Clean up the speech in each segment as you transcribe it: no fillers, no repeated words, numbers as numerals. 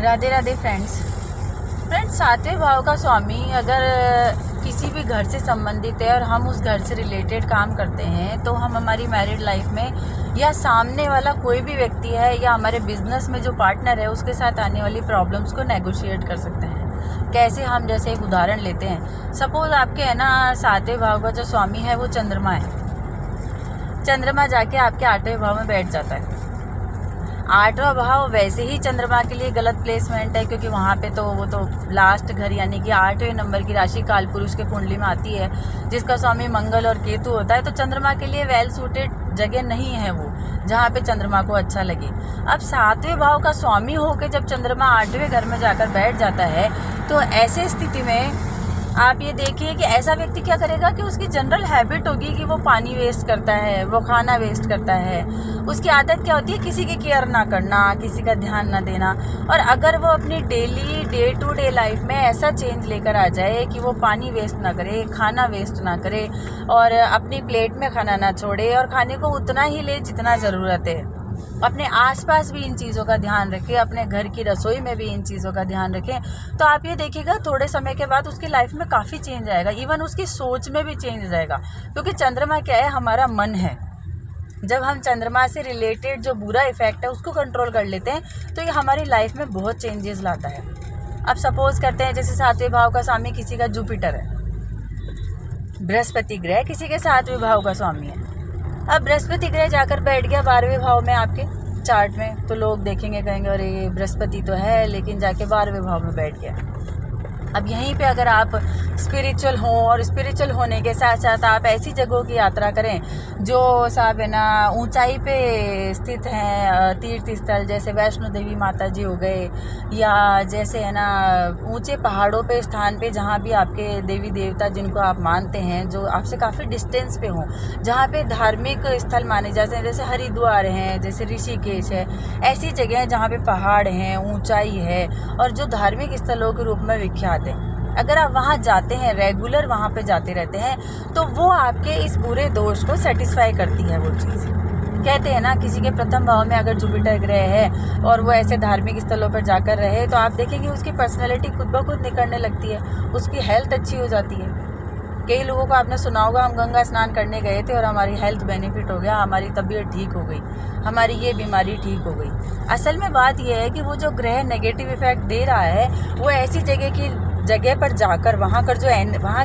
Radhe Radhe friends. सातवें भाव का स्वामी अगर किसी भी घर से संबंधित है और हम उस घर से रिलेटेड काम करते हैं तो हम हमारी मैरिड लाइफ में या सामने वाला कोई भी व्यक्ति है या हमारे बिजनेस में जो पार्टनर है उसके साथ आने वाली प्रॉब्लम्स को नेगोशिएट कर सकते हैं। कैसे? हम जैसे एक उदाहरण लेते हैं। सपोज आपके है ना सातवें भाव का जो स्वामी है वो चंद्रमा है। चंद्रमा जाके आपके 8वें भाव में बैठ जाता है। 8वां भाव वैसे ही चंद्रमा के लिए गलत प्लेसमेंट है, क्योंकि वहाँ पे तो वो तो लास्ट घर यानी कि 8वें नंबर की राशि कालपुरुष के कुंडली में आती है, जिसका स्वामी मंगल और केतु होता है। तो चंद्रमा के लिए वेल सूटेड जगह नहीं है वो, जहाँ पे चंद्रमा को अच्छा लगे। अब 7वें भाव का स्वामी होकर जब चंद्रमा 8वें घर में जाकर बैठ जाता है तो ऐसे स्थिति में आप ये देखिए कि ऐसा व्यक्ति क्या करेगा कि उसकी जनरल हैबिट होगी कि वो पानी वेस्ट करता है, वो खाना वेस्ट करता है। उसकी आदत क्या होती है? किसी की केयर ना करना, किसी का ध्यान ना देना। और अगर वो अपनी daily day to day life में ऐसा चेंज लेकर आ जाए कि वो पानी वेस्ट ना करे, खाना वेस्ट ना करे और अपनी प्लेट में खाना ना छोड़े और खाने को उतना ही ले जितना ज़रूरत है, अपने आसपास भी इन चीज़ों का ध्यान रखें, अपने घर की रसोई में भी इन चीज़ों का ध्यान रखें, तो आप ये देखिएगा थोड़े समय के बाद उसकी लाइफ में काफ़ी चेंज आएगा। इवन उसकी सोच में भी चेंज जाएगा, क्योंकि चंद्रमा क्या है? हमारा मन है। जब हम चंद्रमा से रिलेटेड जो बुरा इफेक्ट है उसको कंट्रोल कर लेते हैं तो ये हमारी लाइफ में बहुत चेंजेस लाता है। अब सपोज करते हैं जैसे 7वें भाव का स्वामी किसी का जुपिटर है, बृहस्पति ग्रह किसी के 7वें भाव का स्वामी है। अब बृहस्पति ग्रह जाकर बैठ गया 12वें भाव में आपके चार्ट में, तो लोग देखेंगे कहेंगे अरे ये बृहस्पति तो है लेकिन जाके 12वें भाव में बैठ गया। अब यहीं पे अगर आप स्पिरिचुअल हों और स्पिरिचुअल होने के साथ साथ आप ऐसी जगहों की यात्रा करें जो साहब है ना ऊंचाई पे स्थित हैं, तीर्थ स्थल जैसे वैष्णो देवी माता जी हो गए, या जैसे है ना ऊंचे पहाड़ों पे स्थान पे जहाँ भी आपके देवी देवता जिनको आप मानते हैं जो आपसे काफ़ी डिस्टेंस पे हों, जहाँ पे धार्मिक स्थल माने जाते हैं, जैसे हरिद्वार हैं, जैसे ऋषिकेश है, ऐसी जगह हैं जहाँ पे पहाड़ हैं, ऊंचाई है और जो धार्मिक स्थलों के रूप में विख्यात। अगर आप वहाँ जाते हैं, रेगुलर वहाँ पे जाते रहते हैं, तो वो आपके इस बुरे दोष को सेटिस्फाई करती है वो चीज़। कहते हैं ना किसी के प्रथम भाव में अगर जुपिटर ग्रह है और वो ऐसे धार्मिक स्थलों पर जाकर रहे तो आप देखेंगे उसकी पर्सनैलिटी खुद ब खुद निकलने लगती है, उसकी हेल्थ अच्छी हो जाती है। कई लोगों को आपने सुना होगा हम गंगा स्नान करने गए थे और हमारी हेल्थ बेनिफिट हो गया, हमारी तबीयत ठीक हो गई, हमारी ये बीमारी ठीक हो गई। असल में बात यह है कि वो जो ग्रह नेगेटिव इफेक्ट दे रहा है वो ऐसी जगह पर जाकर वहाँ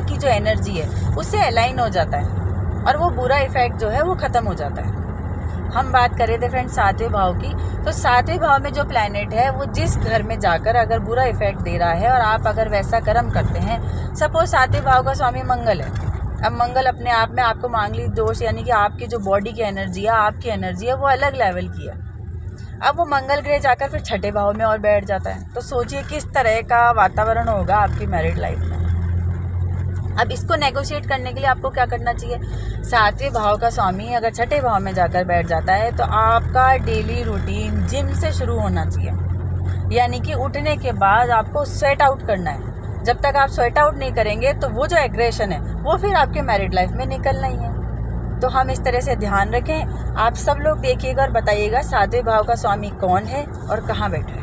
की जो एनर्जी है उससे अलाइन हो जाता है और वो बुरा इफेक्ट जो है वो ख़त्म हो जाता है। हम बात कर रहे थे फ्रेंड्स 7वें भाव की, तो 7वें भाव में जो प्लैनेट है वो जिस घर में जाकर अगर बुरा इफेक्ट दे रहा है और आप अगर वैसा कर्म करते हैं, सपोज 7वें भाव का स्वामी मंगल है। अब मंगल अपने आप में आपको मांगलिक दोष यानी कि आपकी जो बॉडी की एनर्जी है, आपकी एनर्जी है, वो अलग लेवल की है। अब वो मंगल ग्रह जाकर फिर 6ठे भाव में और बैठ जाता है, तो सोचिए किस तरह का वातावरण होगा आपकी मैरिड लाइफ में। अब इसको नेगोशिएट करने के लिए आपको क्या करना चाहिए? 7वें भाव का स्वामी अगर 6ठे भाव में जाकर बैठ जाता है तो आपका डेली रूटीन जिम से शुरू होना चाहिए, यानी कि उठने के बाद आपको स्वेट आउट करना है। जब तक आप स्वेट आउट नहीं करेंगे तो वो जो एग्रेशन है वो फिर आपके मैरिड लाइफ में निकलना ही है। तो हम इस तरह से ध्यान रखें। आप सब लोग देखिएगा और बताइएगा 7वें भाव का स्वामी कौन है और कहाँ बैठा है।